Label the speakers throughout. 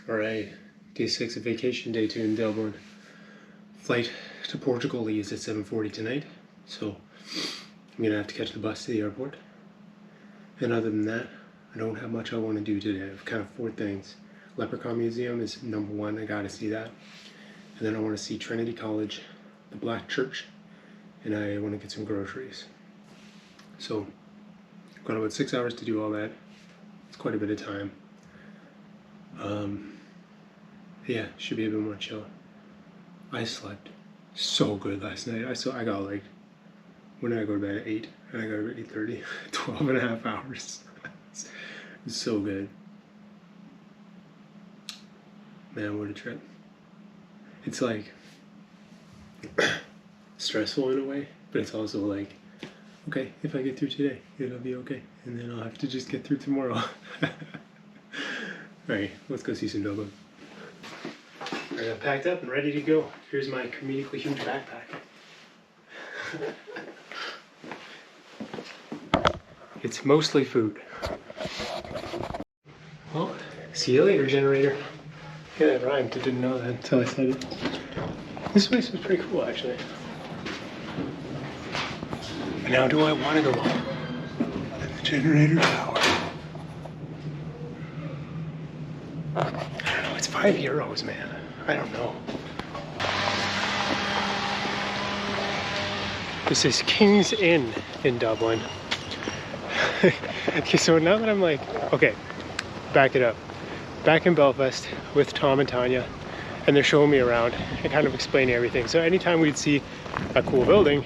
Speaker 1: Alright, day 6 of vacation, day 2 in Dublin. Flight to Portugal leaves at 7:40 tonight, so I'm gonna have to catch the bus to the airport. And other than that, I don't have much I want to do today. I have kind of 4 things. Leprechaun Museum is number 1, I gotta see that. And then I want to see Trinity College, the Black Church, and I want to get some groceries. So, I've got about 6 hours to do all that. It's quite a bit of time. Yeah, should be a bit more chill. I slept so good last night. I got like, when did I go to bed? At 8, and I got up at 8:30. 12 and a half hours. It was so good. Man, what a trip. It's like stressful in a way, but it's also like, okay, if I get through today, it'll be okay. And then I'll have to just get through tomorrow. Alright, let's go see some Dublin. I got packed up and ready to go. Here's my comedically huge backpack. It's mostly food. Well, see you later, generator. Yeah, that rhymed. I didn't know that until I said it. This place was pretty cool, actually. And now do I want to go at the generator tower? I don't know, it's €5, man. I don't know. This is King's Inn in Dublin. Okay, so now that I'm like, okay, back it up. Back in Belfast with Tom and Tanya, and they're showing me around and kind of explaining everything. So anytime we'd see a cool building,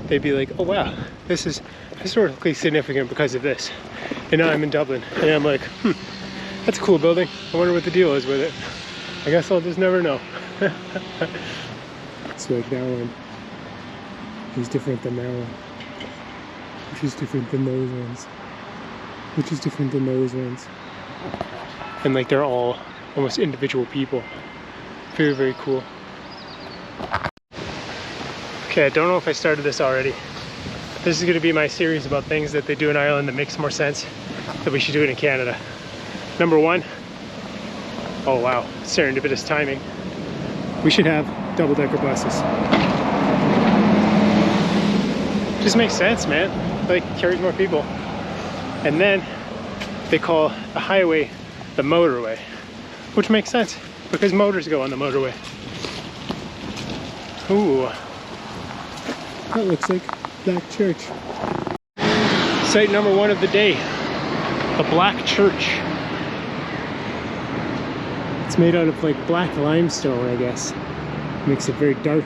Speaker 1: they'd be like, oh wow, this is historically significant because of this. And now I'm in Dublin, and I'm like, that's a cool building. I wonder what the deal is with it. I guess I'll just never know. So like that one is different than that one, which is different than those ones, which is different than those ones. And like they're all almost individual people. Very, very cool. Okay, I don't know if I started this already. This is going to be my series about things that they do in Ireland that makes more sense that we should do it in Canada. Number 1, oh wow, serendipitous timing. We should have double-decker buses. Just makes sense, man. Like, carries more people. And then they call the highway the motorway, which makes sense because motors go on the motorway. Ooh, that looks like Black Church. Site number 1 of the day, the Black Church. It's made out of like black limestone, I guess. Makes it very dark.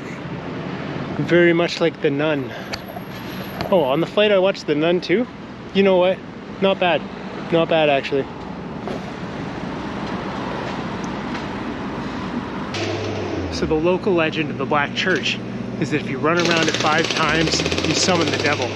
Speaker 1: Very much like The Nun. Oh, on the flight I watched The Nun too. You know what? Not bad. Not bad, actually. So the local legend of the Black Church is that if you run around it 5 times, you summon the devil.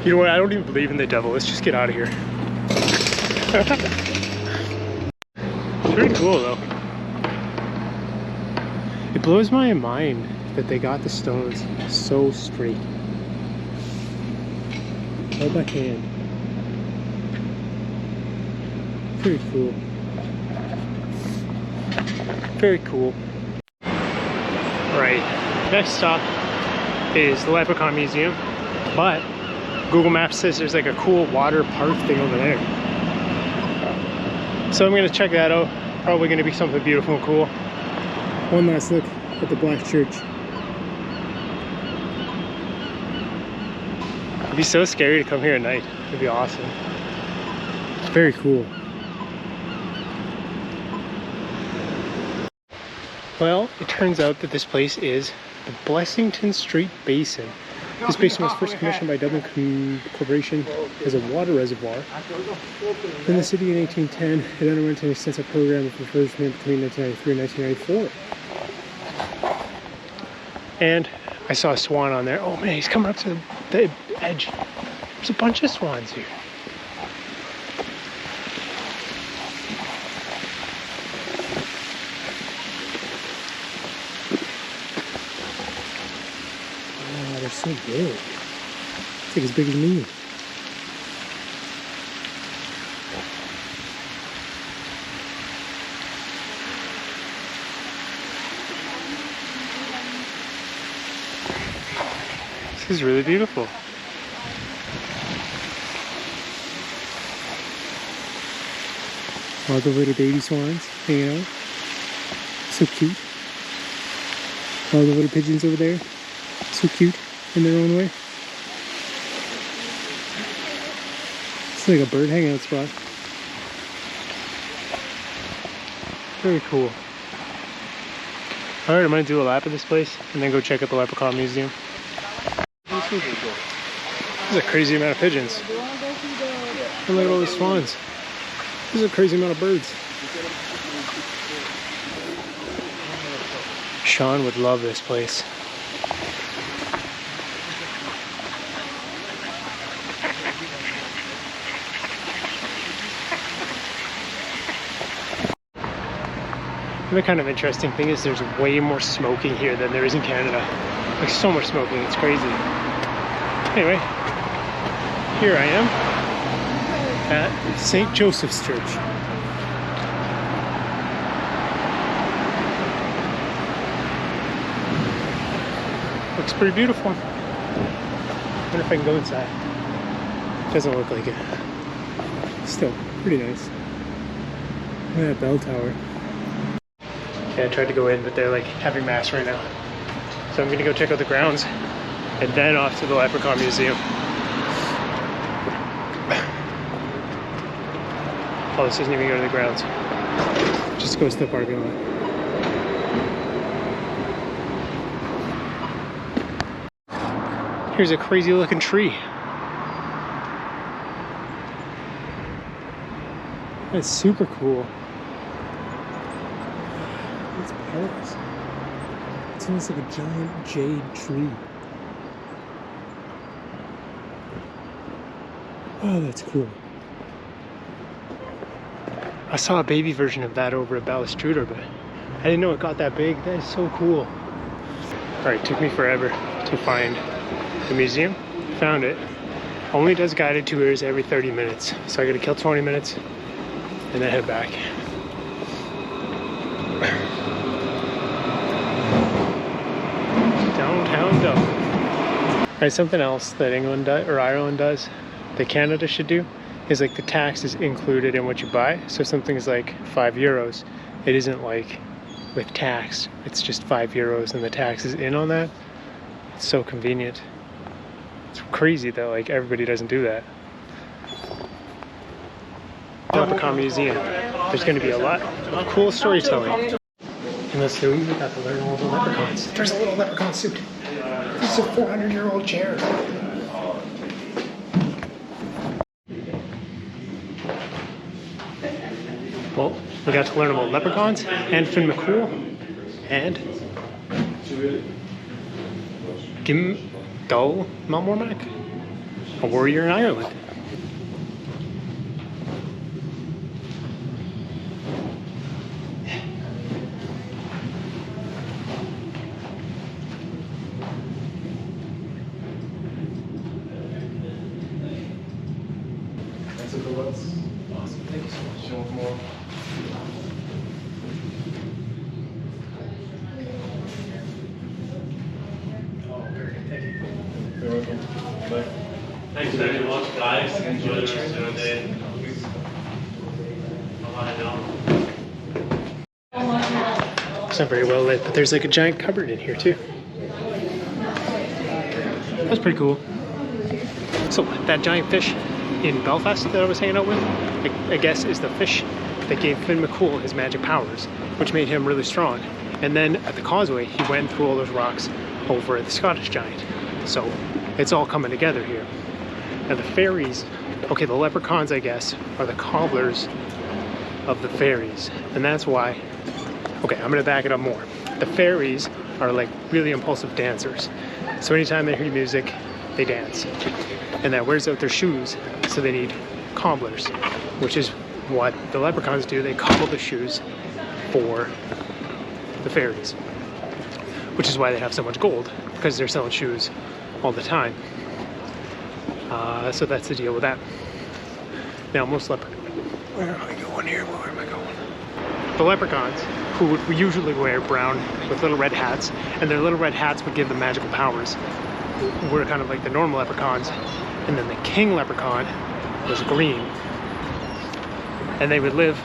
Speaker 1: You know what? I don't even believe in the devil. Let's just get out of here. Pretty cool though. It blows my mind that they got the stones so straight. All by hand. Very cool. Very cool. Right. Next stop is the Leprechaun Museum, but Google Maps says there's like a cool water park thing over there. So I'm gonna check that out. Probably gonna be something beautiful and cool. One last look at the Black Church. It'd be so scary to come here at night. It'd be awesome. Very cool. Well, it turns out that this place is the Blessington Street Basin. This basin was first commissioned by Dublin Corporation as a water reservoir in the city in 1810. It underwent an extensive program of refurbishment between 1993 and 1994. And I saw a swan on there. Oh man, he's coming up to the edge. There's a bunch of swans here. so big. It's like as big as me. This is really beautiful. All the little baby swans hanging out. So cute. All the little pigeons over there. So cute in their own way. It's like a bird hangout spot. Very cool. Alright, I'm gonna do a lap of this place and then go check out the Leprechaun Museum. There's a crazy amount of pigeons. And look at all the swans. There's a crazy amount of birds. Sean would love this place. The kind of interesting thing is there's way more smoking here than there is in Canada. Like so much smoking, it's crazy. Anyway, here I am at St. Joseph's Church. Looks pretty beautiful. I wonder if I can go inside. Doesn't look like it. Still, pretty nice. Look at that bell tower. Yeah, I tried to go in, but they're like having mass right now. So I'm gonna go check out the grounds and then off to the Leprechaun Museum. Oh, this doesn't even go to the grounds. Just goes to the parking lot. Here's a crazy looking tree. That's super cool. It's Paris. It's almost like a giant jade tree. Oh, that's cool. I saw a baby version of that over at Balustrada, but I didn't know it got that big. That is so cool. Alright, it took me forever to find the museum. Found it. Only does guided tours every 30 minutes. So I gotta kill 20 minutes and then head back. Downtown Dublin. Alright, something else that England does, or Ireland does, that Canada should do, is like the tax is included in what you buy. So something is like €5. It isn't like with tax, it's just €5 and the tax is in on that. It's so convenient. It's crazy that like everybody doesn't do that. Leprechaun Museum. There's going to be a lot of cool storytelling. And let's do it. We got to learn all the leprechauns. There's a little leprechaun suit. This is a 400-year-old chair. Well, we got to learn about leprechauns and Finn McCool and Gim Dull Malmormac, a warrior in Ireland.
Speaker 2: That's a cool one. Awesome. Thank you so much. Show them more. Oh, very good. Thank you. You're welcome. Bye.
Speaker 3: Thanks very much, guys. Enjoy the rest of the day.
Speaker 1: It's not very well lit, but there's like a giant cupboard in here too. That's pretty cool. So that giant fish in Belfast that I was hanging out with, I guess is the fish that gave Finn McCool his magic powers, which made him really strong. And then at the causeway, he went through all those rocks over at the Scottish giant. So it's all coming together here. Now the fairies, okay, the leprechauns, I guess, are the cobblers of the fairies. And that's why, okay, I'm gonna back it up more. The fairies are like really impulsive dancers. So anytime they hear music, they dance. And that wears out their shoes, so they need cobblers, which is what the leprechauns do. They cobble the shoes for the fairies, which is why they have so much gold, because they're selling shoes all the time. So that's the deal with that. Now most where am I going here? Where am I going? The leprechauns, who would usually wear brown with little red hats, and their little red hats would give them magical powers, were kind of like the normal leprechauns. And then the king leprechaun was green. And they would live,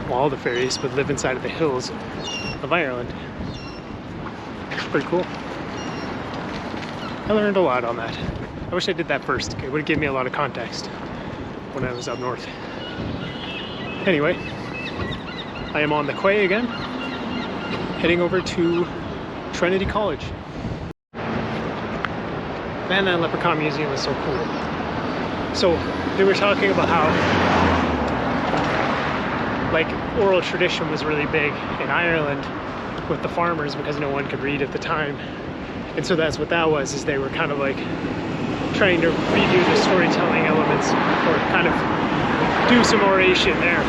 Speaker 1: well, all the fairies would live inside of the hills of Ireland. It's pretty cool. I learned a lot on that. I wish I did that first. It would give me a lot of context when I was up north. Anyway, I am on the quay again, heading over to Trinity College. Man, that Leprechaun Museum is so cool. So they were talking about how like oral tradition was really big in Ireland with the farmers because no one could read at the time. And so that's what that was, is they were kind of like trying to redo the storytelling elements or kind of do some oration there.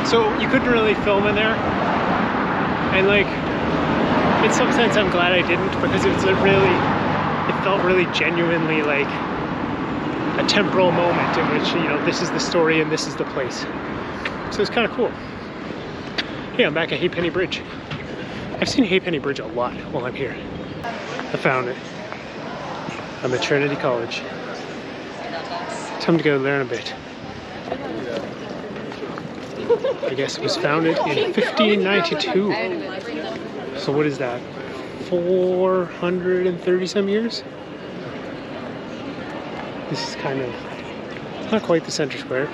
Speaker 1: So you couldn't really film in there. And like, in some sense I'm glad I didn't, because it felt really genuinely like a temporal moment in which, you know, this is the story and this is the place. So it's kind of cool. Yeah, I'm back at Halfpenny Bridge. I've seen Halfpenny Bridge a lot while I'm here. I found it. I'm at Trinity College. Time to go learn a bit. I guess it was founded in 1592. So what is that? 430 some years? This is kind of not quite the center square.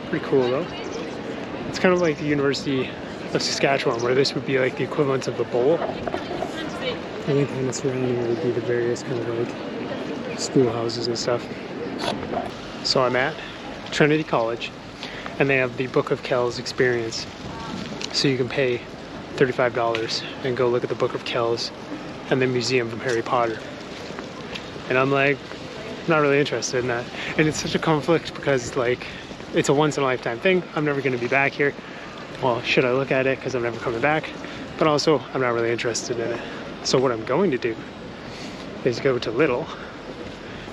Speaker 1: Pretty cool though. It's kind of like the University of Saskatchewan, where this would be like the equivalent of the bowl. And kind of surrounding it would be the various kind of like schoolhouses and stuff. So I'm at Trinity College, and they have the Book of Kells experience. So you can pay $35 and go look at the Book of Kells and the museum from Harry Potter. And I'm like, not really interested in that. And it's such a conflict because like, it's a once in a lifetime thing. I'm never going to be back here. Well, should I look at it because I'm never coming back? But also, I'm not really interested in it. So what I'm going to do is go to Lidl,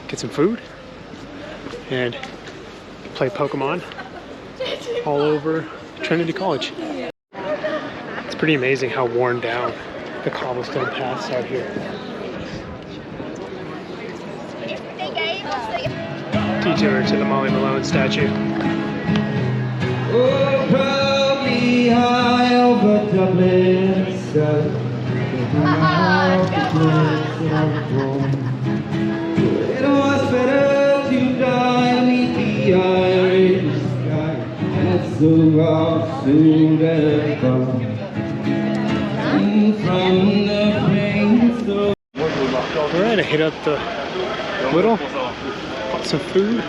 Speaker 1: get some food, and play Pokemon all over Trinity College. It's pretty amazing how worn down the cobblestone paths out here. Detour to the Molly Malone statue.
Speaker 4: Oh, proudly high over Dublin sky. It was better to die beneath the Irish sky, and so I'll soon ever from the plains of.
Speaker 1: Alright, I hit up the Lidl, bought some food,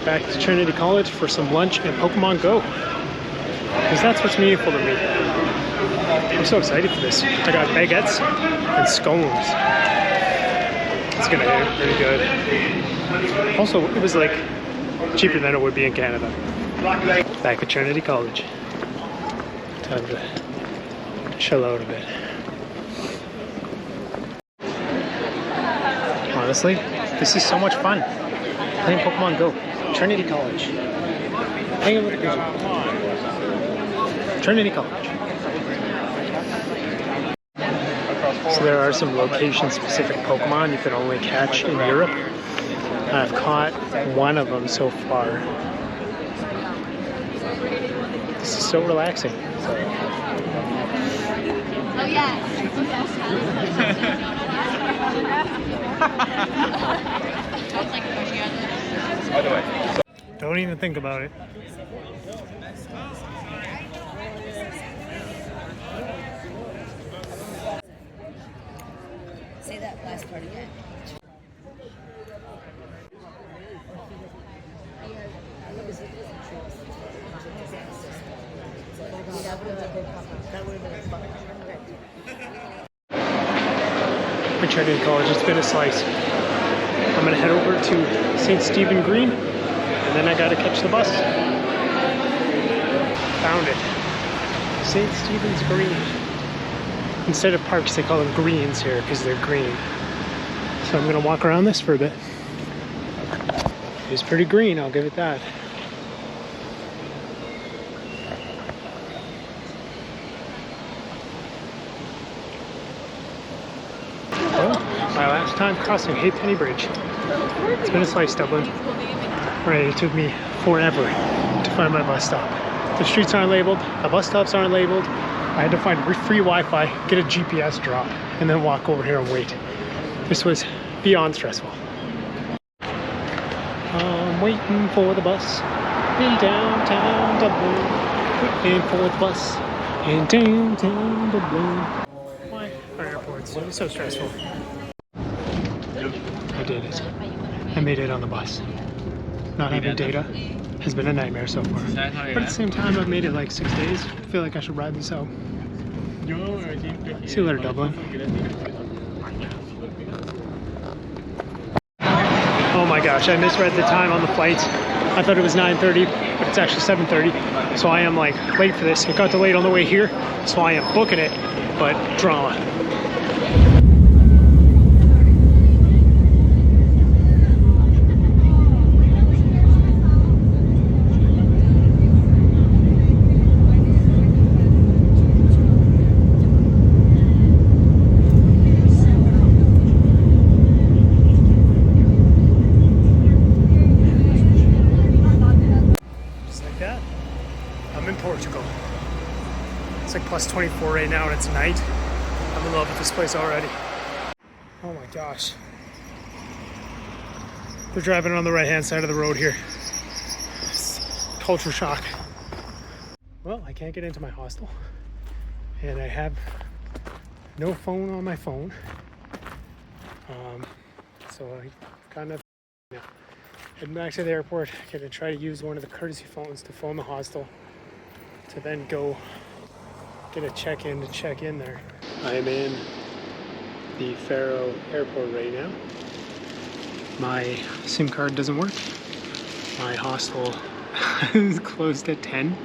Speaker 1: back to Trinity College for some lunch and Pokemon Go, because that's what's meaningful to me. I'm so excited for this. I got baguettes and scones. It's gonna be pretty good. Also, it was like cheaper than it would be in Canada. Back at Trinity College. Time to chill out a bit. Honestly, this is so much fun. Playing Pokemon Go. Trinity College. Hanging with the crazy. Trinity College. So there are some location-specific Pokemon you can only catch in Europe. I've caught one of them so far. This is so relaxing.
Speaker 5: Oh yeah.
Speaker 1: Don't even think about it.
Speaker 5: Say that last part again.
Speaker 1: For Trinity College, it's been a slice. I'm gonna head over to St. Stephen Green, and then I gotta catch the bus. Found it. St. Stephen's Green. instead of parks, they call them greens here because they're green. So I'm gonna walk around this for a bit. It's pretty green, I'll give it that. Well, my last time crossing Halfpenny Bridge. It's been a slice, Dublin. Right, it took me forever to find my bus stop. The streets aren't labeled, the bus stops aren't labeled. I had to find free Wi-Fi, get a GPS drop, and then walk over here and wait. This was beyond stressful. I'm waiting for the bus in downtown Dublin. Waiting for the bus in downtown Dublin. Why are airports so stressful? I did it. I made it on the bus. Not having data has been a nightmare so far. But at the same time, I've made it like 6 days. I feel like I should ride this out. See you later, Dublin. Oh my gosh, I misread the time on the flight. I thought it was 9:30, but it's actually 7:30. So I am like late for this. It got delayed on the way here, so I am booking it, but drama. I'm in Portugal. It's like plus 24 right now and it's night. I'm in love with this place already. Oh my gosh. We're driving on the right hand side of the road here. Culture shock. Well, I can't get into my hostel. And I have no phone on my phone. So I kind of now. Heading back to the airport, gonna try to use one of the courtesy phones to phone the hostel to then go get a check-in to check in there. I am in the Faro airport right now. My SIM card doesn't work. My hostel is closed at 10.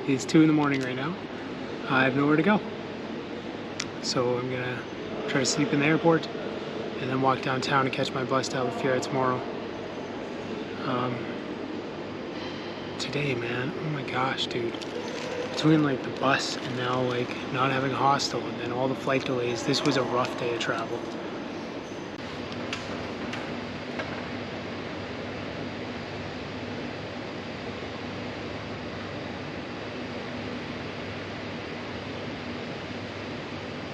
Speaker 1: It's 2 in the morning right now. I have nowhere to go. So I'm gonna try to sleep in the airport and then walk downtown to catch my bus to Fiera tomorrow. Today, man, oh my gosh, dude. Between like the bus and now like not having a hostel and then all the flight delays, this was a rough day of travel.